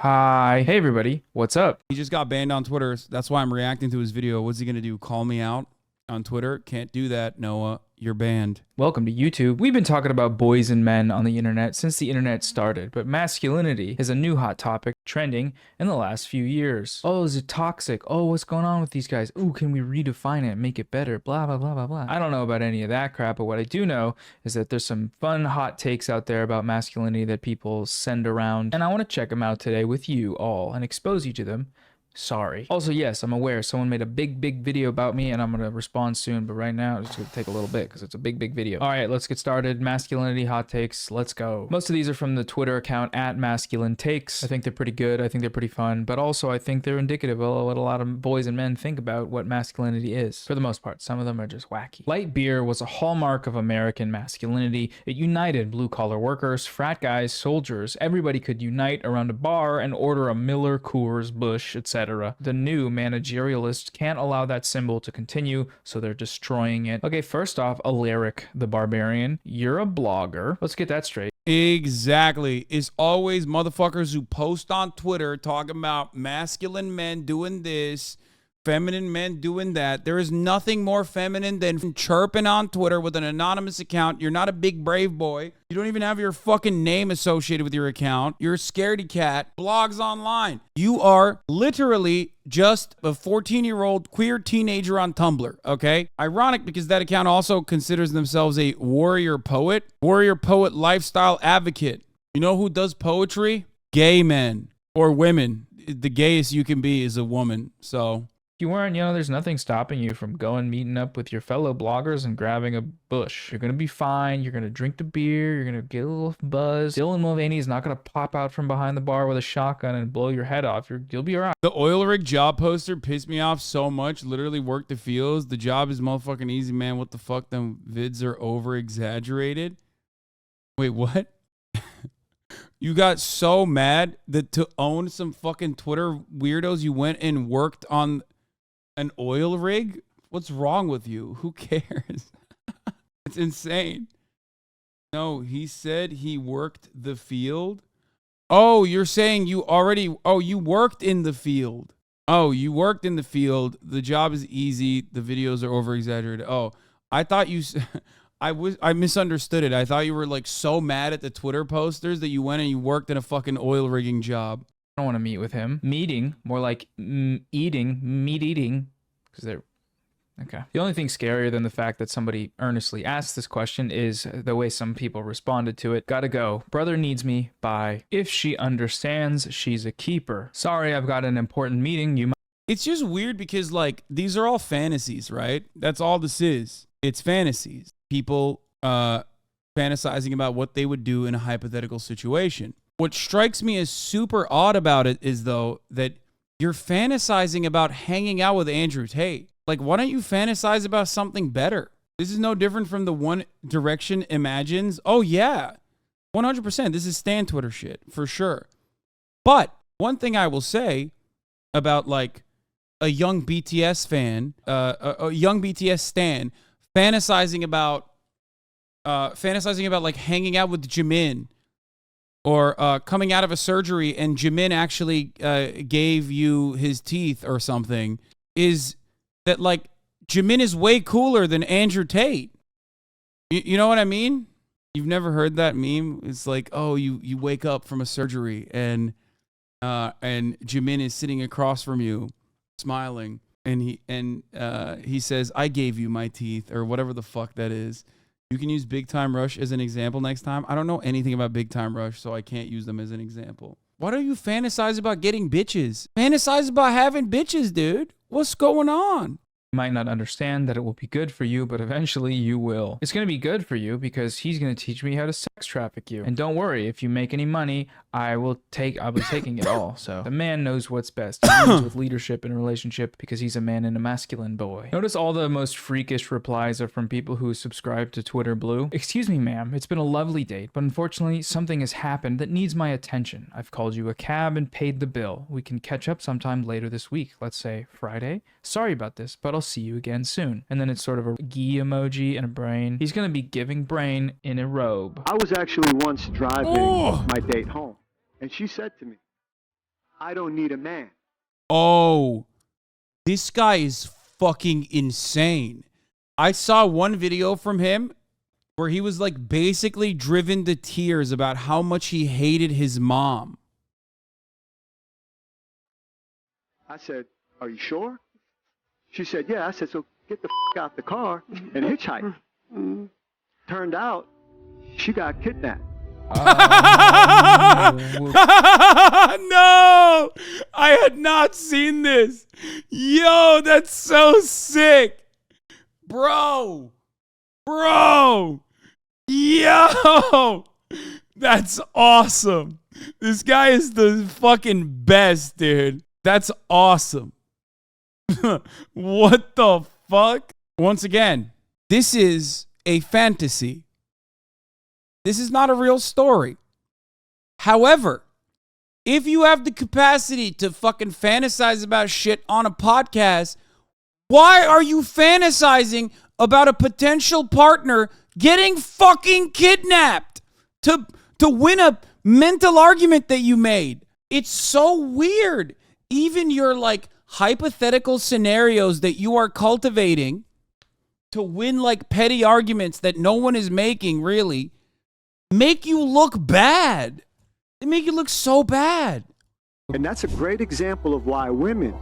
Hi. Hey everybody. What's up? He just got banned on Twitter. That's why I'm reacting to his video. What's he going to do? Call me out on Twitter? Can't do that, Noah. You're banned. Welcome to YouTube. We've been talking about boys and men on the internet since the internet started, but masculinity is a new hot topic trending in the last few years. Oh, is it toxic? Oh, what's going on with these guys? Ooh, can we redefine it, make it better? Blah, blah, blah, blah, blah. I don't know about any of that crap, but what I do know is that there's some fun hot takes out there about masculinity that people send around, and I want to check them out today with you all and expose you to them. Sorry. Also, yes, I'm aware someone made a big video about me and I'm going to respond soon, but right now it's going to take a little bit because it's a big video. All right, let's get started. Masculinity hot takes. Let's go. Most of these are from the Twitter account @masculinetakes. I think they're pretty good. I think they're pretty fun, but also I think they're indicative of what a lot of boys and men think about what masculinity is. For the most part, some of them are just wacky. Light beer was a hallmark of American masculinity. It united blue-collar workers, frat guys, soldiers. Everybody could unite around a bar and order a Miller, Coors, Busch, etc. The new managerialists can't allow that symbol to continue, so they're destroying it. Okay, first off, Alaric the Barbarian, you're a blogger. Let's get that straight. Exactly. It's always motherfuckers who post on Twitter talking about masculine men doing this, feminine men doing that. There is nothing more feminine than chirping on Twitter with an anonymous account. You're not a big brave boy. You don't even have your fucking name associated with your account. You're a scaredy cat. Blogs online. You are literally just a 14-year-old queer teenager on Tumblr, okay? Ironic because that account also considers themselves a warrior poet lifestyle advocate. You know who does poetry? Gay men or women. The gayest you can be is a woman, so... You weren't, there's nothing stopping you from meeting up with your fellow bloggers and grabbing a bush. You're gonna be fine. You're gonna drink the beer. You're gonna get a little buzz. Dylan Mulvaney is not gonna pop out from behind the bar with a shotgun and blow your head off. You'll be alright. The oil rig job poster pissed me off so much. Literally worked the fields. The job is motherfucking easy, man. What the fuck? Them vids are over exaggerated. Wait, what? You got so mad that to own some fucking Twitter weirdos, you went and worked on an oil rig? What's wrong with you? Who cares? It's insane. No, he said he worked the field. Oh, you're saying you already... Oh, you worked in the field. Oh, you worked in the field. The job is easy. The videos are over-exaggerated. Oh, I thought you... I misunderstood it. I thought you were like so mad at the Twitter posters that you went and you worked in a fucking oil rigging job. I don't want to meet with him. Meeting, more like meat eating, because they're okay. The only thing scarier than the fact that somebody earnestly asked this question is the way some people responded to it. Gotta go. Brother needs me. Bye. If she understands, she's a keeper. Sorry, I've got an important meeting. You might. It's just weird because like these are all fantasies, right? That's all this is. It's fantasies. People fantasizing about what they would do in a hypothetical situation. What strikes me as super odd about it is, though, that you're fantasizing about hanging out with Andrew Tate. Like, why don't you fantasize about something better? This is no different from the One Direction imagines. Oh, yeah, 100%. This is Stan Twitter shit, for sure. But one thing I will say about, like, a young BTS fan, a young BTS stan, fantasizing about like hanging out with Jimin, or coming out of a surgery and Jimin actually gave you his teeth or something, is that like Jimin is way cooler than Andrew Tate. You know what I mean? You've never heard that meme? It's like, oh, you wake up from a surgery and Jimin is sitting across from you, smiling, and he says, "I gave you my teeth," or whatever the fuck that is. You can use Big Time Rush as an example next time. I don't know anything about Big Time Rush, so I can't use them as an example. Why don't you fantasize about getting bitches? Fantasize about having bitches, dude. What's going on? Might not understand that it will be good for you, but eventually you will. It's going to be good for you because he's going to teach me how to sex traffic you. And don't worry, if you make any money, I'll be taking it all. So the man knows what's best. He leads with leadership in a relationship because he's a man and a masculine boy. Notice all the most freakish replies are from people who subscribe to Twitter Blue. Excuse me, ma'am. It's been a lovely date, but unfortunately something has happened that needs my attention. I've called you a cab and paid the bill. We can catch up sometime later this week. Let's say Friday. Sorry about this, but I'll see you again soon. And then it's sort of a gee emoji and a brain. He's going to be giving brain in a robe. I was actually once driving my date home, and she said to me, I don't need a man. Oh, this guy is fucking insane. I saw one video from him where he was like basically driven to tears about how much he hated his mom. I said, are you sure? She said, yeah. I said, so get the out the car and hitchhike. Turned out, she got kidnapped. No, I had not seen this. Yo, that's so sick. Bro, yo, that's awesome. This guy is the fucking best, dude. That's awesome. What the fuck? Once again, this is a fantasy. This is not a real story. However, if you have the capacity to fucking fantasize about shit on a podcast, why are you fantasizing about a potential partner getting fucking kidnapped to win a mental argument that you made? It's so weird. Even your like hypothetical scenarios that you are cultivating to win like petty arguments that no one is making really make you look bad. They make you look so bad. And that's a great example of why women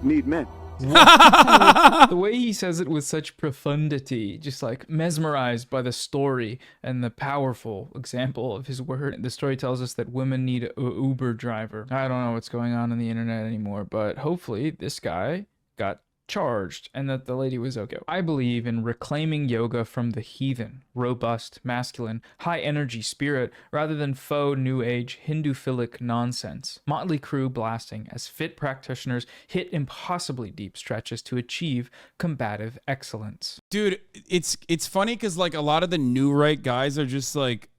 need men. The way he says it with such profundity, just like mesmerized by the story and the powerful example of his word. The story tells us that women need an Uber driver. I don't know what's going on the internet anymore, but hopefully this guy got charged and that the lady was okay. I believe in reclaiming yoga from the heathen, robust, masculine, high energy spirit rather than faux new age Hindu-philic nonsense. Motley Crue blasting as fit practitioners hit impossibly deep stretches to achieve combative excellence. Dude, it's funny because like a lot of the new right guys are just like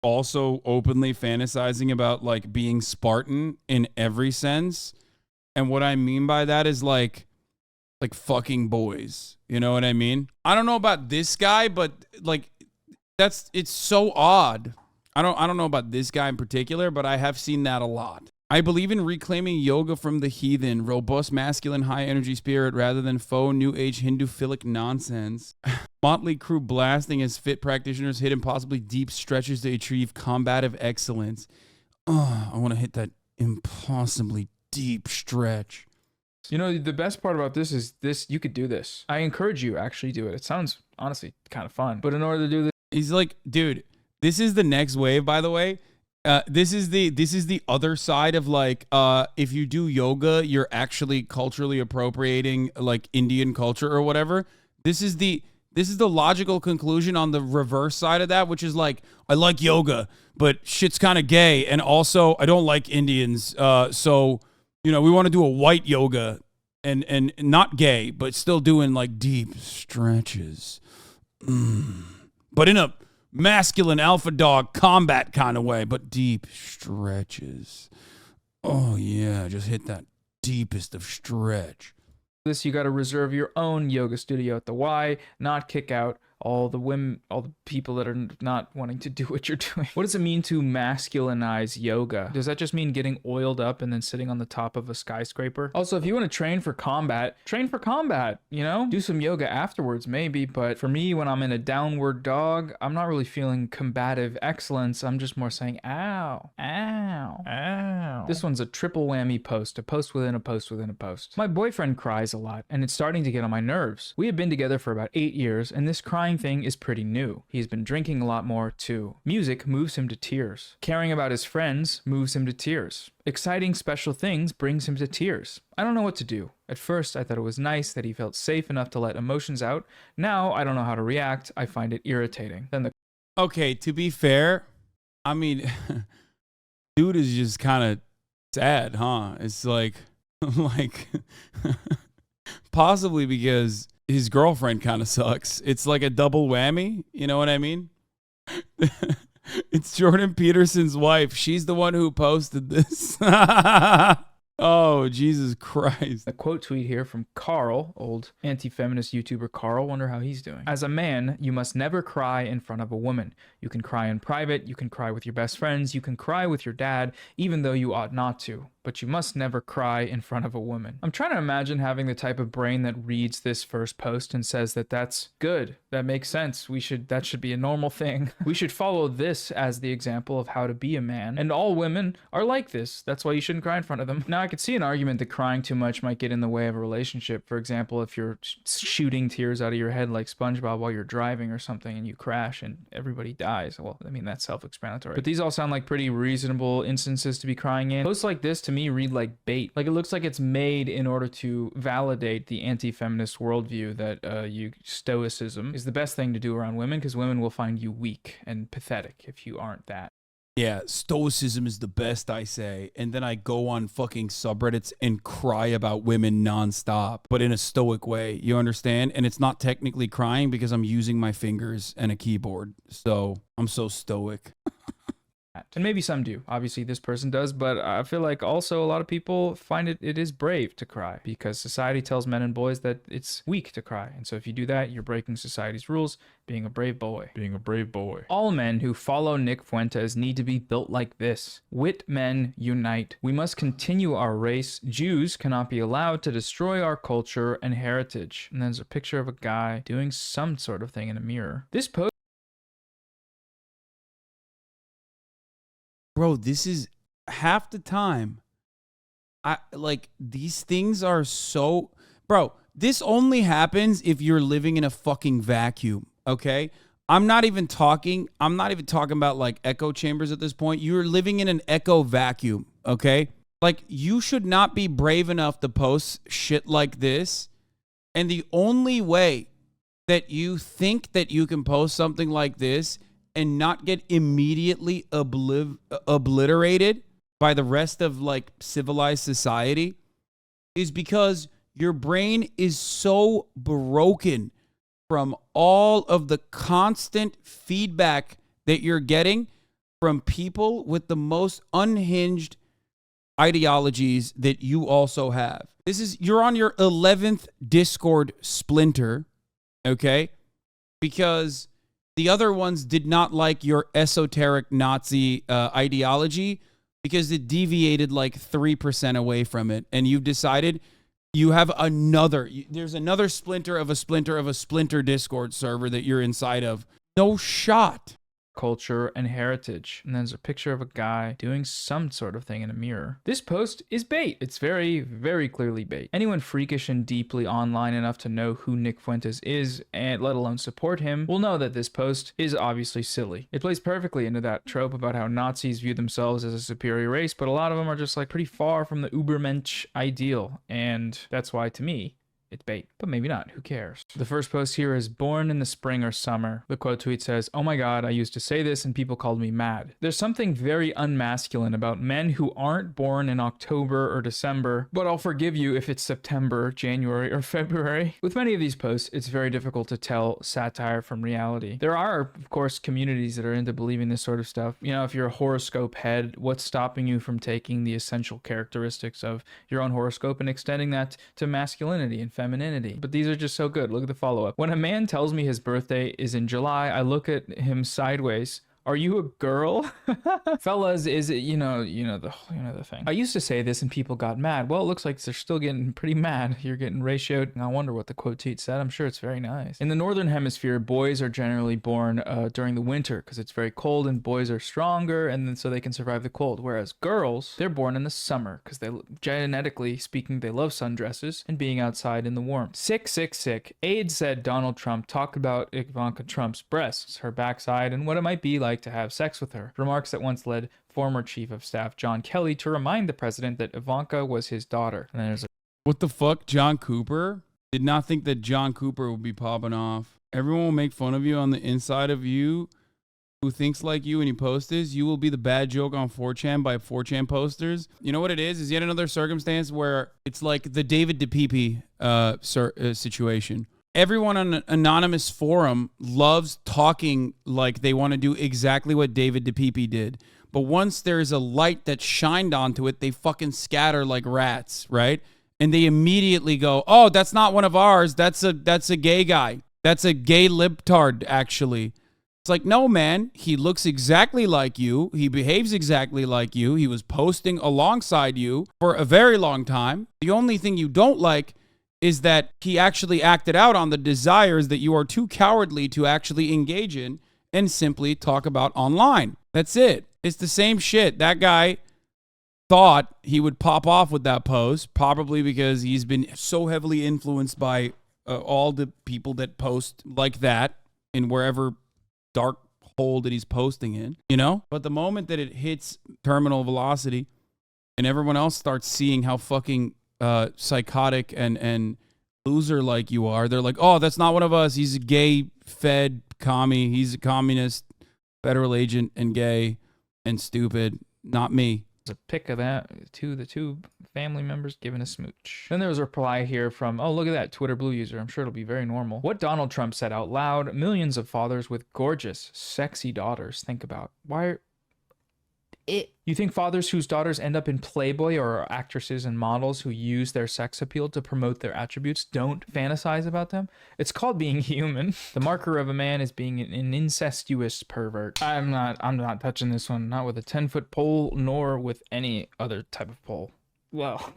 also openly fantasizing about like being Spartan in every sense. And what I mean by that is like fucking boys. You know what I mean? I don't know about this guy, but like it's so odd. I don't know about this guy in particular, but I have seen that a lot. I believe in reclaiming yoga from the heathen, robust, masculine, high energy spirit rather than faux new age Hindu-philic nonsense. Motley Crue blasting as fit practitioners hit impossibly deep stretches to achieve combative excellence. Oh, I want to hit that impossibly deep stretch. You know, the best part about this is you could do this. I encourage you actually do it. It sounds honestly kind of fun. But in order to do this, he's like, dude, this is the next wave, by the way. This is the other side of like if you do yoga, you're actually culturally appropriating like Indian culture or whatever. This is the logical conclusion on the reverse side of that, which is like, I like yoga, but shit's kind of gay, and also I don't like Indians. So you know, we want to do a white yoga and not gay, but still doing like deep stretches. But in a masculine alpha dog combat kind of way, but deep stretches. Oh yeah, just hit that deepest of stretch. You got to reserve your own yoga studio at the Y, not kick out all the women, all the people that are not wanting to do what you're doing. What does it mean to masculinize yoga? Does that just mean getting oiled up and then sitting on the top of a skyscraper? Also, if you want to train for combat, you know? Do some yoga afterwards maybe, but for me, when I'm in a downward dog, I'm not really feeling combative excellence. I'm just more saying, ow, ow, ow. This one's a triple whammy post, a post within a post within a post. My boyfriend cries a lot, and it's starting to get on my nerves. We have been together for about 8 years, and this crying thing is pretty new. He's been drinking a lot more too. Music moves him to tears. Caring about his friends moves him to tears. Exciting special things brings him to tears. I don't know what to do. At first, I thought it was nice that he felt safe enough to let emotions out. Now, I don't know how to react. I find it irritating. Okay, to be fair, I mean, dude is just kind of sad, huh? It's like possibly because his girlfriend kind of sucks. It's like a double whammy. You know what I mean? It's Jordan Peterson's wife. She's the one who posted this. Oh, Jesus Christ. A quote tweet here from Carl, old anti-feminist YouTuber Carl. Wonder how he's doing. As a man, you must never cry in front of a woman. You can cry in private, you can cry with your best friends, you can cry with your dad, even though you ought not to. But you must never cry in front of a woman. I'm trying to imagine having the type of brain that reads this first post and says that that's good. That makes sense. That should be a normal thing. We should follow this as the example of how to be a man. And all women are like this. That's why you shouldn't cry in front of them. Now, I could see an argument that crying too much might get in the way of a relationship. For example, if you're shooting tears out of your head like SpongeBob while you're driving or something and you crash and everybody dies. Well, I mean, that's self-explanatory. But these all sound like pretty reasonable instances to be crying in. Posts like this to me read like bait. Like it looks like it's made in order to validate the anti-feminist worldview that Stoicism is the best thing to do around women because women will find you weak and pathetic if you aren't that. Yeah, Stoicism is the best, I say. And then I go on fucking subreddits and cry about women nonstop, but in a stoic way. You understand? And it's not technically crying because I'm using my fingers and a keyboard. So I'm so stoic. And maybe some do. Obviously, this person does, but I feel like also a lot of people find it is brave to cry because society tells men and boys that it's weak to cry. And so if you do that, you're breaking society's rules, being a brave boy. Being a brave boy. All men who follow Nick Fuentes need to be built like this. Wit men unite. We must continue our race. Jews cannot be allowed to destroy our culture and heritage. And there's a picture of a guy doing some sort of thing in a mirror. This post. Bro, this is half the time. These things are so, bro, this only happens if you're living in a fucking vacuum, okay? I'm not even talking about like echo chambers at this point. You're living in an echo vacuum, okay? Like you should not be brave enough to post shit like this. And the only way that you think that you can post something like this and not get immediately obliterated by the rest of like civilized society is because your brain is so broken from all of the constant feedback that you're getting from people with the most unhinged ideologies that you also have. You're on your 11th Discord splinter, okay? Because the other ones did not like your esoteric Nazi ideology because it deviated like 3% away from it. And you've decided you have there's another splinter of a splinter of a splinter Discord server that you're inside of. No shot. Culture and heritage. And there's a picture of a guy doing some sort of thing in a mirror. This post is bait. It's very, very clearly bait. Anyone freakish and deeply online enough to know who Nick Fuentes is, and let alone support him, will know that this post is obviously silly. It plays perfectly into that trope about how Nazis view themselves as a superior race, but a lot of them are just like pretty far from the Ubermensch ideal. And that's why, to me, it's bait, but maybe not. Who cares? The first post here is born in the spring or summer. The quote tweet says, "Oh my God, I used to say this and people called me mad." There's something very unmasculine about men who aren't born in October or December, but I'll forgive you if it's September, January, or February. With many of these posts, it's very difficult to tell satire from reality. There are, of course, communities that are into believing this sort of stuff. You know, if you're a horoscope head, what's stopping you from taking the essential characteristics of your own horoscope and extending that to masculinity and femininity? But these are just so good. Look at the follow-up. When a man tells me his birthday is in July, I look at him sideways. Are you a girl? Fellas, is it, you know the thing. I used to say this and people got mad. Well, it looks like they're still getting pretty mad. You're getting ratioed. I wonder what the quote tweet said. I'm sure it's very nice. In the Northern Hemisphere, boys are generally born during the winter because it's very cold and boys are stronger and then so they can survive the cold. Whereas girls, they're born in the summer because they, genetically speaking, they love sundresses and being outside in the warmth. Sick. AIDS said Donald Trump talked about Ivanka Trump's breasts, her backside, and what it might be like to have sex with her. Remarks that once led former Chief of Staff John Kelly to remind the president that Ivanka was his daughter. And then there's what the fuck? John Cooper? Did not think that John Cooper would be popping off. Everyone will make fun of you on the inside of you who thinks like you and you post this. You will be the bad joke on 4chan by 4chan posters. You know what it is yet another circumstance where it's like the David DePipe situation. Everyone on an anonymous forum loves talking like they want to do exactly what David DePipe did. But once there's a light that's shined onto it, they fucking scatter like rats, right? And they immediately go, oh, that's not one of ours. That's a gay guy. That's a gay libtard, actually. It's like, no, man, he looks exactly like you. He behaves exactly like you. He was posting alongside you for a very long time. The only thing you don't like is that he actually acted out on the desires that you are too cowardly to actually engage in and simply talk about online. That's it. It's the same shit. That guy thought he would pop off with that post, probably because he's been so heavily influenced by all the people that post like that in wherever dark hole that he's posting in, you know? But the moment that it hits terminal velocity and everyone else starts seeing how fucking psychotic and loser like you are, they're like, oh, that's not one of us. He's a gay fed commie. He's a communist, federal agent, and gay and stupid. Not me. A pic of that to the two family members giving a smooch. Then there was a reply here from, oh, look at that Twitter Blue user. I'm sure it'll be very normal. What Donald Trump said out loud, millions of fathers with gorgeous, sexy daughters think about. Why are it? You think fathers whose daughters end up in Playboy or are actresses and models who use their sex appeal to promote their attributes don't fantasize about them? It's called being human. The marker of a man is being an incestuous pervert. I'm not touching this one, not with a 10-foot pole, nor with any other type of pole. Well.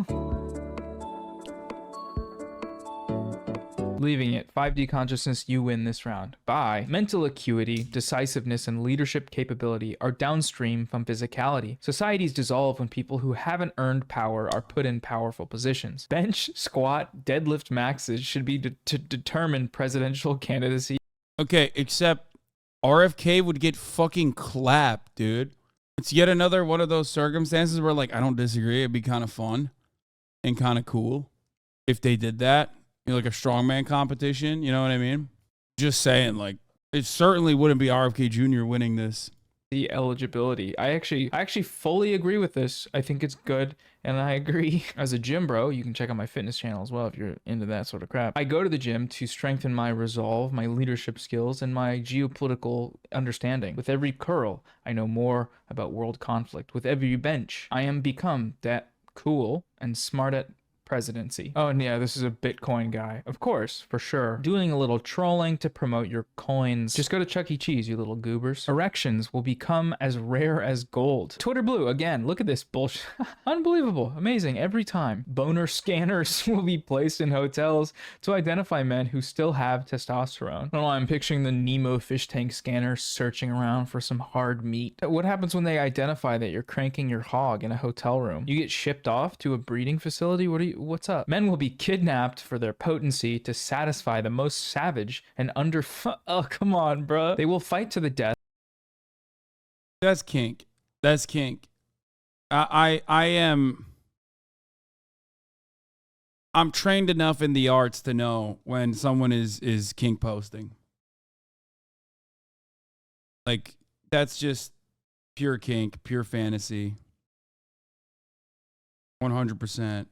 Leaving it. 5D consciousness, you win this round. Bye. Mental acuity, decisiveness, and leadership capability are downstream from physicality. Societies dissolve when people who haven't earned power are put in powerful positions. Bench, squat, deadlift maxes should be to determine presidential candidacy. Okay, except RFK would get fucking clapped, dude. It's yet another one of those circumstances where, like, I don't disagree. It'd be kind of fun and kind of cool if they did that. You know, like a strongman competition, you know what I mean? Just saying, like, it certainly wouldn't be RFK Jr. winning this. The eligibility. I actually fully agree with this. I think it's good, and I agree. As a gym bro, you can check out my fitness channel as well if you're into that sort of crap. I go to the gym to strengthen my resolve, my leadership skills, and my geopolitical understanding. With every curl, I know more about world conflict. With every bench, I am become that cool and smart at presidency. Oh, and yeah, this is a Bitcoin guy. Of course, for sure. Doing a little trolling to promote your coins. Just go to Chuck E. Cheese, you little goobers. Erections will become as rare as gold. Twitter Blue, again, look at this bullshit. Unbelievable. Amazing. Every time. Boner scanners will be placed in hotels to identify men who still have testosterone. I don't know, I'm picturing the Nemo fish tank scanner searching around for some hard meat. What happens when they identify that you're cranking your hog in a hotel room? You get shipped off to a breeding facility? What's up? Men will be kidnapped for their potency to satisfy the most savage and oh, come on, bro. They will fight to the death. That's kink. That's kink. I'm trained enough in the arts to know when someone is kink posting. Like, that's just pure kink, pure fantasy. 100%.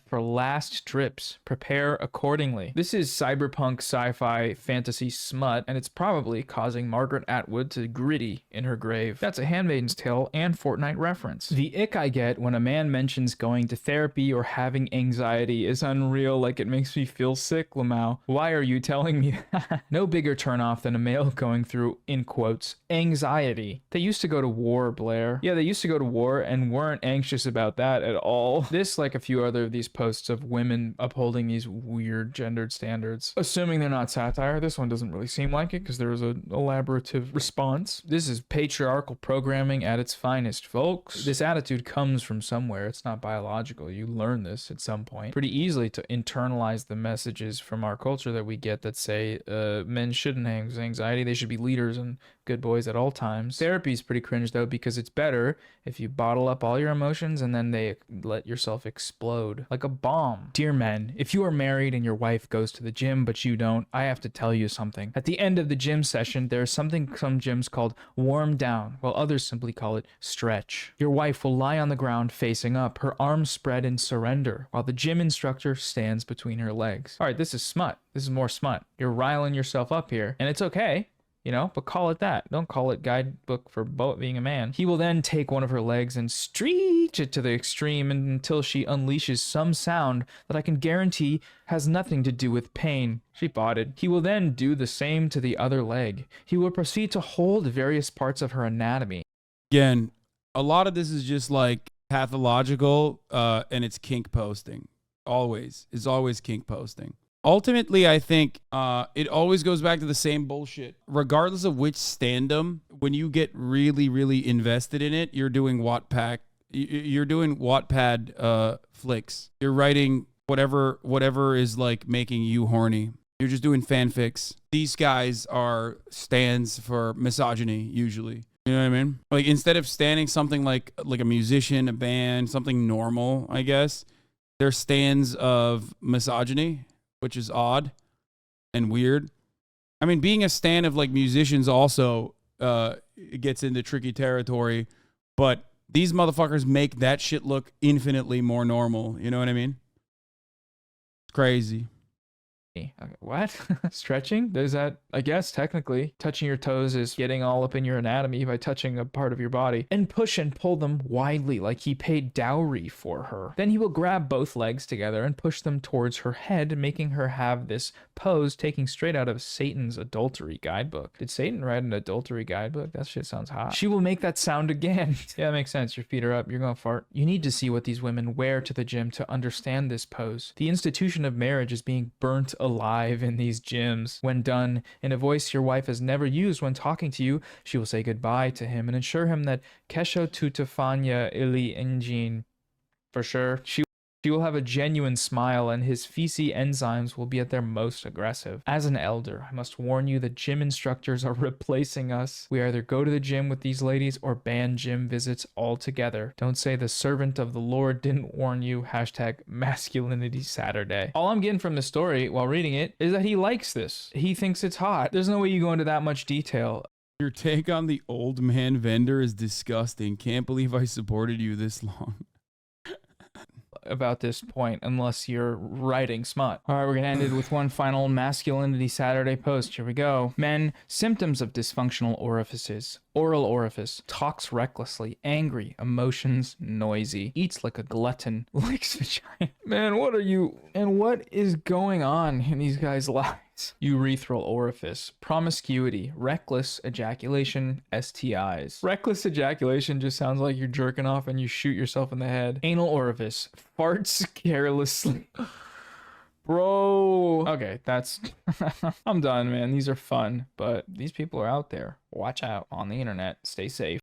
For last trips, prepare accordingly. This is cyberpunk sci-fi fantasy smut, and it's probably causing Margaret Atwood to gritty in her grave. That's a Handmaid's Tale and Fortnite reference. The ick I get when a man mentions going to therapy or having anxiety is unreal, like it makes me feel sick, Lamau. Why are you telling me that? No bigger turnoff than a male going through, in quotes, anxiety. They used to go to war, Blair. Yeah, they used to go to war and weren't anxious about that at all. This, like a few other of these posts of women upholding these weird gendered standards. Assuming they're not satire, this one doesn't really seem like it because there was an elaborative response. This is patriarchal programming at its finest, folks. This attitude comes from somewhere. It's not biological. You learn this at some point pretty easily to internalize the messages from our culture that we get that say men shouldn't have anxiety. They should be leaders and good boys at all times. Therapy is pretty cringe though because it's better if you bottle up all your emotions and then they let yourself explode like a bomb. Dear men, if you are married and your wife goes to the gym but you don't, I have to tell you something. At the end of the gym session, there's something some gyms called warm down, while others simply call it stretch. Your wife will lie on the ground facing up, her arms spread in surrender, while the gym instructor stands between her legs. All right, this is smut. This is more smut. You're riling yourself up here, and it's okay. you know, but call it that. Don't call it guidebook for being a man. He will then take one of her legs and stretch it to the extreme until she unleashes some sound that I can guarantee has nothing to do with pain. She bought it. He will then do the same to the other leg. He will proceed to hold various parts of her anatomy. Again, a lot of this is just like pathological, and it's kink posting. It's always kink posting. Ultimately, I think it always goes back to the same bullshit. Regardless of which standum, when you get really, really invested in it, you're doing Wattpad. You're doing Wattpad flicks. You're writing whatever is like making you horny. You're just doing fanfics. These guys are stands for misogyny usually. You know what I mean? Like instead of standing something like a musician, a band, something normal, I guess, they're stands of misogyny, which is odd and weird. I mean, being a stan of like musicians also it gets into tricky territory, but these motherfuckers make that shit look infinitely more normal. You know what I mean? It's crazy. Okay, what? Stretching? Does that, I guess, technically, touching your toes is getting all up in your anatomy by touching a part of your body. And push and pull them widely like he paid dowry for her. Then he will grab both legs together and push them towards her head, making her have this pose taking straight out of Satan's adultery guidebook. Did Satan write an adultery guidebook? That shit sounds hot. She will make that sound again. Yeah, that makes sense. Your feet are up. You're gonna fart. You need to see what these women wear to the gym to understand this pose. The institution of marriage is being burnt alive in these gyms. When done, in a voice your wife has never used when talking to you, she will say goodbye to him and assure him that Kesho tutafanya ili engine. For sure. She will have a genuine smile and his feces enzymes will be at their most aggressive. As an elder, I must warn you that gym instructors are replacing us. We either go to the gym with these ladies or ban gym visits altogether. Don't say the servant of the Lord didn't warn you. Hashtag masculinity Saturday. All I'm getting from the story while reading it is that he likes this. He thinks it's hot. There's no way you go into that much detail. Your take on the old man vendor is disgusting. Can't believe I supported you this long. About this point unless you're writing smut. All right, we're gonna end it with one final masculinity Saturday post. Here we go. Men, symptoms of dysfunctional orifices. Oral orifice, talks recklessly, angry, emotions noisy, eats like a glutton, likes vagina. Man, what are you, and what is going on in these guys' lives? Urethral orifice, promiscuity, reckless ejaculation, STIs. Reckless ejaculation just sounds like you're jerking off and you shoot yourself in the head. Anal orifice, farts carelessly. Bro. Okay, that's... I'm done, man. These are fun, but these people are out there. Watch out on the internet. Stay safe.